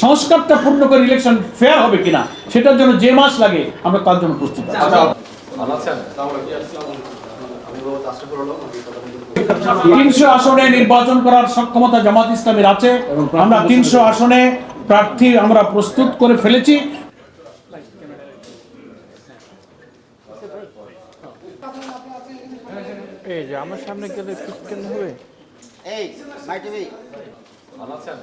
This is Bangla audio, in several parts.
সংস্কারটা পূর্ণ করে ইলেকশন ফেয়ার হবে কিনা সেটার জন্য যে মাস লাগে আমরা তার জন্য প্রস্তুত আছি। 300 আসনে নির্বাচন করার সক্ষমতা জামাত ইসলামের আছে। আমরা 300 আসনে প্রার্থী আমরা প্রস্তুত করে ফেলেছি। এই যে আমার সামনে গেলে কেন হবে? এই মাই টিভি ভালো আছেন?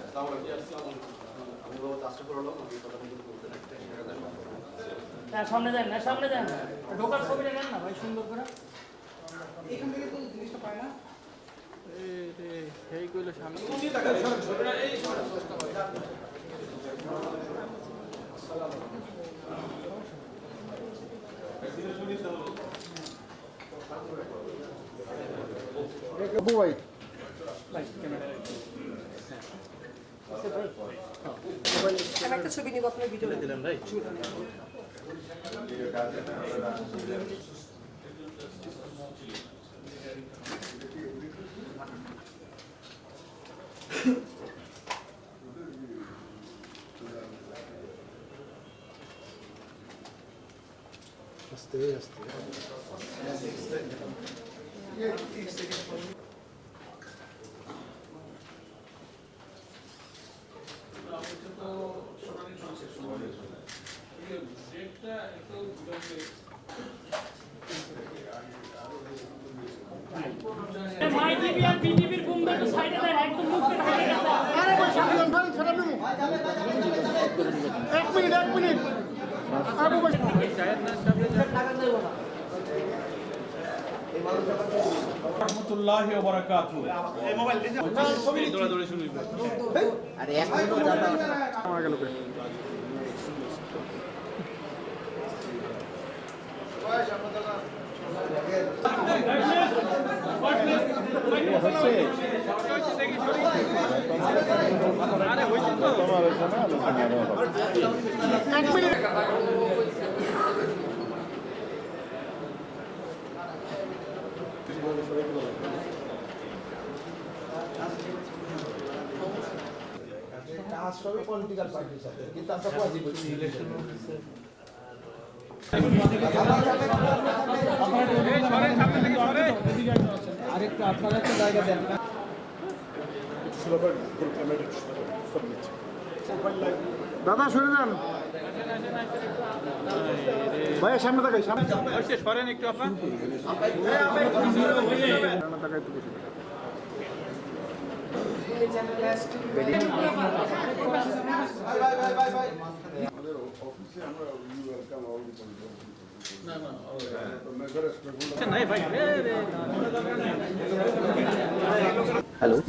সামনে যান না, সামনে যান, ঢোকার ছবিটা নেন না ভাই, সুন্দর করে এখান থেকে তো জিনিসটা পায় না। এই কইলো সামনে একটা ছবি নিব, আপনার ভিডিও দিলাম ভাই। আস্তে আস্তে মাই টিভি আর বিটিভির বুমটা তো সাইডে দেন, একদম মুখ থেকে হটে গেছে। আরে ভাই সামনে ভাই ছড়া নেব। 1 মিনিট আবু ভাই শায়দ না সামনে টাকা দেব না। রাহমাতুল্লাহি ওয়া বারাকাতুহু। এই মোবাইল দিছে দৌড়াদৌড়ি শুরু হইবে। আরে এক মিনিট যাবে আমার গেল কে সবই পলিটিক্যাল পার্টির সাথে, কিন্তু আমরা কোয়াজি বলছি ইলেকশন আরেকটা আপনারা একটা জায়গা দেন। দাদা সরে যান ভাইয়া, সামনে তাকাই, সামনে সরেন একটু আপনার তাকাই তো বসে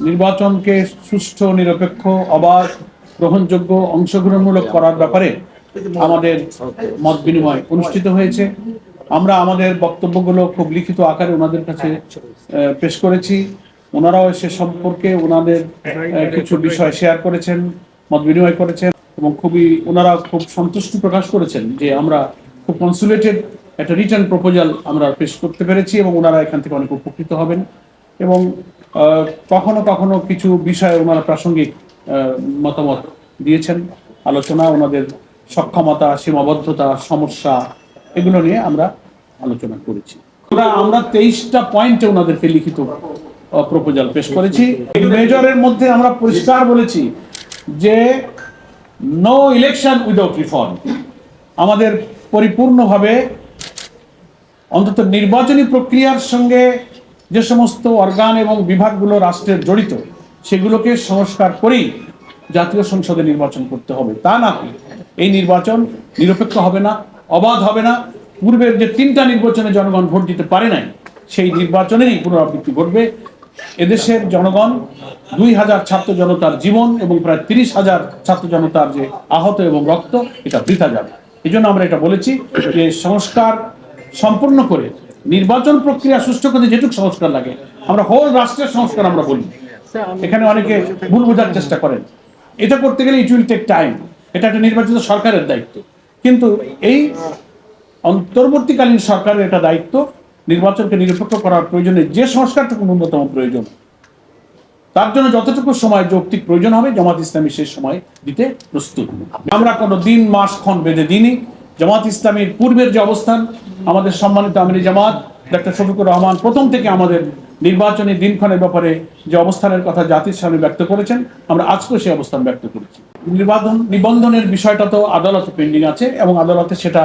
নির্বাচনকে সুষ্ঠু, নিরপেক্ষ, অবাধ, গ্রহণযোগ্য, অংশগ্রহণমূলক করার ব্যাপারে আমাদের মত বিনিময় অনুষ্ঠিত হয়েছে। আমরা আমাদের বক্তব্যগুলো খুব লিখিত আকারে ওনাদের কাছে পেশ করেছি। ওনারাও সে সম্পর্কে ওনাদের কিছু বিষয় শেয়ার করেছেন, মত বিনিময় করেছেন এবং ওনারা খুব সন্তুষ্টি প্রকাশ করেছেন যে আমরা খুব কনসুলেটেড একটা রিটার্ন প্রপোজাল আমরা পেশ করতে পেরেছি এবং ওনারা এখান থেকে অনেক উপকৃত হবেন। এবং কখনো কখনো কিছু বিষয়ে ওনারা প্রাসঙ্গিক মতামত দিয়েছেন। আলোচনা, ওনাদের সক্ষমতা, সীমাবদ্ধতা, সমস্যা, এগুলো নিয়ে আমরা আলোচনা করেছি। আমরা 23টা পয়েন্টে ওনাদেরকে লিখিত প্রপোজাল পেশ করেছি। মেজরের মধ্যে আমরা পরিষ্কার বলেছি যে নো ইলেকশন উইদাউট রিফর্ম। আমাদের পরিপূর্ণভাবে অন্তত নির্বাচনী প্রক্রিয়ার সঙ্গে যে সমস্ত অর্গান এবং বিভাগগুলো রাষ্ট্রের জড়িত সেগুলোকে সংস্কার করেই জাতীয় সংসদে নির্বাচন করতে হবে। তা না হলে এই নির্বাচন নিরপেক্ষ হবে না, অবাধ হবে না। পূর্বের যে 3টা নির্বাচনে জনগণ ভোট দিতে পারে নাই সেই নির্বাচনেরই পুনরাবৃত্তি ঘটবে। এদেশের জনগণ 2000 ছাত্র জনতার জীবন এবং প্রায় 30,000 ছাত্র জনতার যে আহত এবং রক্ত, এটা বৃথা যাবে। এই জন্য আমরা এটা বলেছি যে সংস্কার সম্পূর্ণ করে নির্বাচন প্রক্রিয়া সুষ্ঠু করতে যেটুকু সংস্কার লাগে, আমরা হোল রাষ্ট্রের সংস্কার আমরা বলি। এখানে অনেকে ভুল বোঝার চেষ্টা করেন। এটা করতে গেলে ইট উইল টেক টাইম। এটা একটা নির্বাচিত সরকারের দায়িত্ব, কিন্তু এই অন্তর্বর্তীকালীন সরকারের এটা দায়িত্ব নির্বাচনকে নিরপেক্ষ করার প্রয়োজনে যে সংস্কারটুকু ন্যূনতম প্রয়োজন তার জন্য যতটুকু সময় যৌক্তিক প্রয়োজন হবে জামাত ইসলামী সেই সময় দিতে প্রস্তুত। আমরা কোনো দিন মাস ক্ষণ বেঁধে দিইনি। জামাত ইসলামীর পূর্বের যে অবস্থান, আমাদের সম্মানিত আমির জামাত ডক্টর শফিকুর রহমান প্রথম থেকে আমাদের নির্বাচনী দিনক্ষণের ব্যাপারে যে অবস্থানের কথা জাতির সামনে ব্যক্ত করেছেন, আমরা আজকেও সেই অবস্থান ব্যক্ত করেছি। নিবন্ধনের বিষয়টা তো আদালতে পেন্ডিং আছে এবং আদালতে সেটা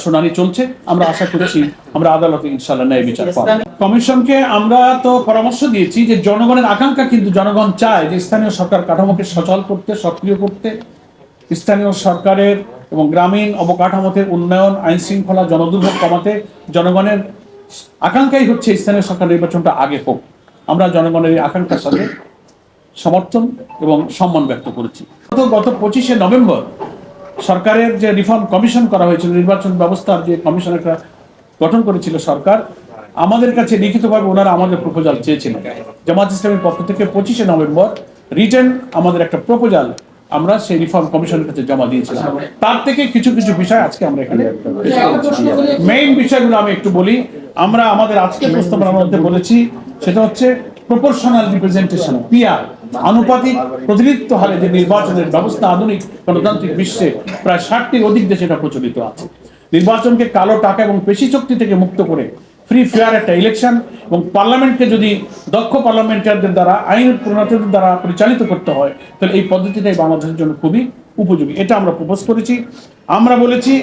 শুনানি চলছে। আমরা আশা করছি আমরা আদালতে ইনশাআল্লাহ ন্যায় বিচার পাবো। কমিশনকে আমরা তো পরামর্শ দিয়েছি যে জনগণের আকাঙ্ক্ষা কিন্তু জনগণ চায় যে স্থানীয় সরকার কাঠামোকে সচল করতে, সক্রিয় করতে, স্থানীয় সরকারের এবং গ্রামীণ অবকাঠামোতে উন্নয়ন, আইন শৃঙ্খলা, জনদুর্ভোগ কমাতে দজনগণের আকাঙ্ক্ষাই হচ্ছে স্থানীয় সরকার নির্বাচনটা আগে হোক। আমরা জনগণের এই আকাঙ্ক্ষার সাথে সমর্থন এবং সম্মান ব্যক্ত করেছি। গত 25শে নভেম্বর সরকারের যে রিফর্ম কমিশন করা হয়েছিল, নির্বাচন ব্যবস্থার যে কমিশন একটা গঠন করেছিল সরকার, আমাদের কাছে লিখিতভাবে ওনারা আমাদের প্রপোজাল চেয়েছিলেন। জামাত ইসলামের পক্ষ থেকে 25শে নভেম্বর রিটেন আমাদের একটা প্রপোজাল আমরা সেই রিফর্ম কমিশনের কাছে জমা দিয়েছিলাম। তার থেকে কিছু কিছু বিষয় আজকে আমরা এখানে মেইন বিষয়গুলো আমি একটু বলি। আমরা আমাদের আজকের প্রস্তাবনার মধ্যে বলেছি সেটা হচ্ছে প্রপোর্শনাল রিপ্রেজেন্টেশন, পিআর, আনুপাতিক প্রতিনিধিত্ব হারে যে নির্বাচনের ব্যবস্থা আধুনিক গণতান্ত্রিক বিশ্বে প্রায় 60টির অধিক দেশে এটা প্রচলিত আছে। নির্বাচনকে কালো টাকা এবং পেশি শক্তি থেকে মুক্ত করে ফ্রি ফেয়ার একটা ইলেকশন এবং পার্লামেন্টকে যদি দক্ষ পার্লামেন্টারদের দ্বারা, আইন প্রণেতাদের দ্বারা পরিচালিত করতে হয়, তাহলে এই পদ্ধতিটাই বাংলাদেশের জন্য খুবই উপযোগী। এটা আমরা প্রপোজ করেছি। আমরা বলেছি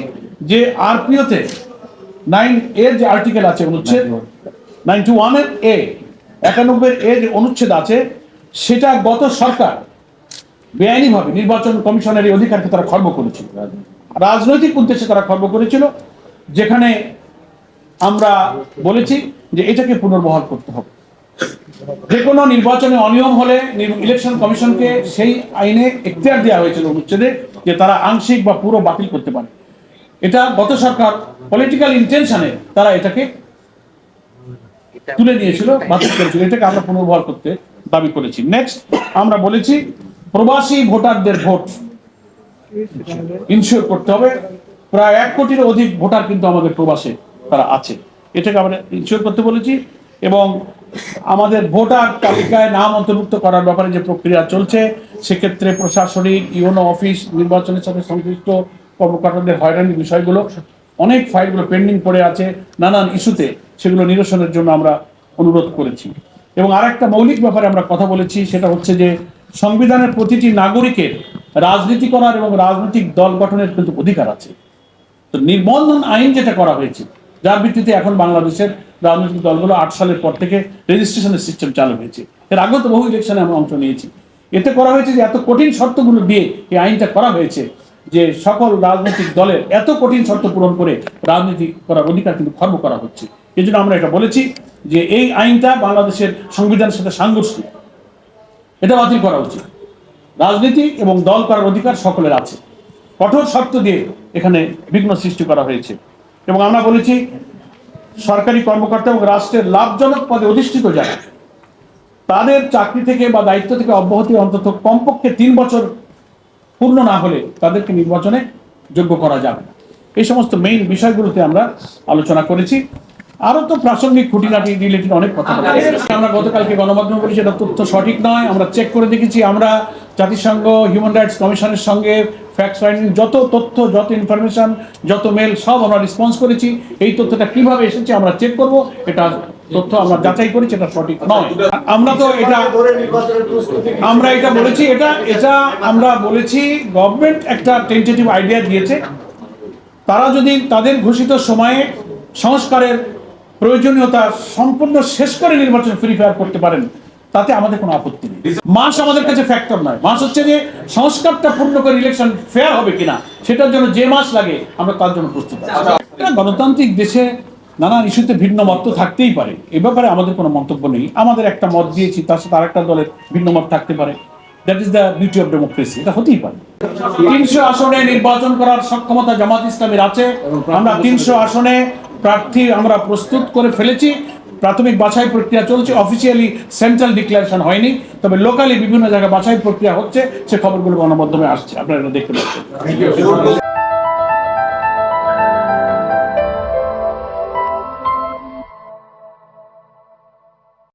যে আরপিওতে 9 এর যে আর্টিকেল আছে, অনুচ্ছেদ 91 এর এ, 91 এর যে অনুচ্ছেদ আছে, সেটা গত সরকার বেআইনিভাবে নির্বাচন কমিশনের এই অধিকারকে তারা খর্ব করেছিল, রাজনৈতিক উদ্দেশ্যে তারা খর্ব করেছিল, যেখানে আমরা বলেছি যে এটাকে পুনর্বহাল করতে হবে। যে কোনো নির্বাচনে অনিয়ম হলে ইলেকশন কমিশনকে সেই আইনে এখতিয়ার দেওয়া হয়েছিল অনুচ্ছেদে যে তারা আংশিক বা পুরো বাতিল করতে পারে। এটা গত সরকার পলিটিক্যাল ইন্টেনশনে তারা এটাকে তুলে নিয়েছিল, বাতিল করেছিল। এটাকে আমরা পুনর্বহাল করতে দাবি করেছি। নেক্সট আমরা বলেছি প্রবাসী ভোটারদের ভোট ইনশিওর করতে হবে। প্রায় 1 কোটির অধিক ভোটার কিন্তু আমাদের প্রবাসে তারা আছে, এটাকে আমরা ইনশিওর করতে বলেছি। এবং আমাদের ভোটার তালিকায় নাম অন্তর্ভুক্ত করার ব্যাপারে যে প্রক্রিয়া চলছে, সেক্ষেত্রে প্রশাসনিক ইউনো অফিস, নির্বাচনের সাথে সংশ্লিষ্ট কর্মকর্তাদের হয়রানির বিষয়গুলো, অনেক ফাইলগুলো পেন্ডিং পড়ে আছে নানান ইস্যুতে, সেগুলো নিরসনের জন্য আমরা অনুরোধ করেছি। এবং আরেকটা মৌলিক ব্যাপারে আমরা কথা বলেছি, সেটা হচ্ছে যে সংবিধানের প্রতিটি নাগরিকের রাজনীতি করার এবং রাজনৈতিক দল গঠনের কিন্তু অধিকার আছে। তো নিবন্ধন আইন যেটা করা হয়েছে, যার ভিত্তিতে এখন বাংলাদেশের রাজনৈতিক দলগুলো 8 সালের পর থেকে রেজিস্ট্রেশনের সিস্টেম চালু হয়েছে। এর আগেও তো বহু ইলেকশনে আমরা অংশ নিয়েছি। এতে করা হয়েছে যে এত কঠিন শর্তগুলো দিয়ে এই আইনটা করা হয়েছে যে সকল রাজনৈতিক দলের এত কঠিন শর্ত পূরণ করে রাজনীতি করার অধিকার কিন্তু খর্ব করা হচ্ছে। এই জন্য আমরা এটা বলেছি যে এই আইনটা বাংলাদেশের সংবিধানের সাথে সাংঘর্ষিক, এটা বাতিল করা উচিত। রাজনীতি এবং দল করার অধিকার সকলের আছে, কঠোর শর্ত দিয়ে এখানে বিঘ্ন সৃষ্টি করা হয়েছে। এবং আমরা বলেছি সরকারি কর্মকর্তা এবং রাষ্ট্রের লাভজনক পদে অধিষ্ঠিত যারা, তাদের চাকরি থেকে বা দায়িত্ব থেকে অব্যাহতি অন্তত কমপক্ষে 3 বছর পূর্ণ না হলে তাদেরকে নির্বাচনে যোগ্য করা যাবে না। এই সমস্ত মেইন বিষয়গুলোতে আমরা আলোচনা করেছি। আরো তো প্রাসঙ্গিক খুঁটিনাটি রিলেটেড অনেক কথা আমরা গতকালকে গণমাধ্যমে বলি, সেটা তথ্য সঠিক নয়। আমরা চেক করে দেখেছি। আমরা জাতিসংঘ হিউম্যান রাইটস কমিশনের সঙ্গে ফ্যাক্ট ফাইন্ডিং, যত তথ্য, যত ইনফরমেশন, যত মেল, সব আমরা রেসপন্স করেছি। এই তথ্যটা কিভাবে এসেছে আমরা চেক করব, এটা তথ্য আমরা যাচাই করেছি, এটা সঠিক নয়। আমরা তো এটা বলেছি, এটা আমরা বলেছি গভর্নমেন্ট একটা টেন্টেটিভ আইডিয়া দিয়েছে। তারা যদি তাদের ঘোষিত সময়ে সংস্কারের প্রয়োজনীয়তা সম্পূর্ণ শেষ করে নির্বাচন ফ্রি ফায়ার করতে পারেন, তাতে আমাদের কোনো আপত্তি নেই। মাস আমাদের কাছে ফ্যাক্টর নয়। মাস হচ্ছে যে সংস্কারটা পূর্ণ করে ইলেকশন ফেয়ার হবে কিনা, সেটার জন্য যে মাস লাগে আমরা তার জন্য প্রস্তুত আছি। গণতান্ত্রিক দেশে নানান ইস্যুতে ভিন্ন মত তো থাকতেই পারে, এ ব্যাপারে আমাদের কোনো মন্তব্য নেই। আমাদের একটা মত দিয়েছি, তার সাথে আরেকটা দলের ভিন্ন মত থাকতে পারে। That is the beauty of democracy, এটা হতেই পারে। 300 আসনে নির্বাচন করার সক্ষমতা জামাত ইসলামের আছে। আমরা 300 আসনে প্রার্থী আমরা প্রস্তুত করে ফেলেছি। প্রাথমিক বাছাই প্রক্রিয়া চলছে, অফিসিয়ালি সেন্ট্রাল ডিক্লারেশন হয়নি, তবে লোকালি বিভিন্ন জায়গায় বাছাই প্রক্রিয়া হচ্ছে। সে খবরগুলো গণমাধ্যমে আসছে, আপনারা দেখতে পাচ্ছেন।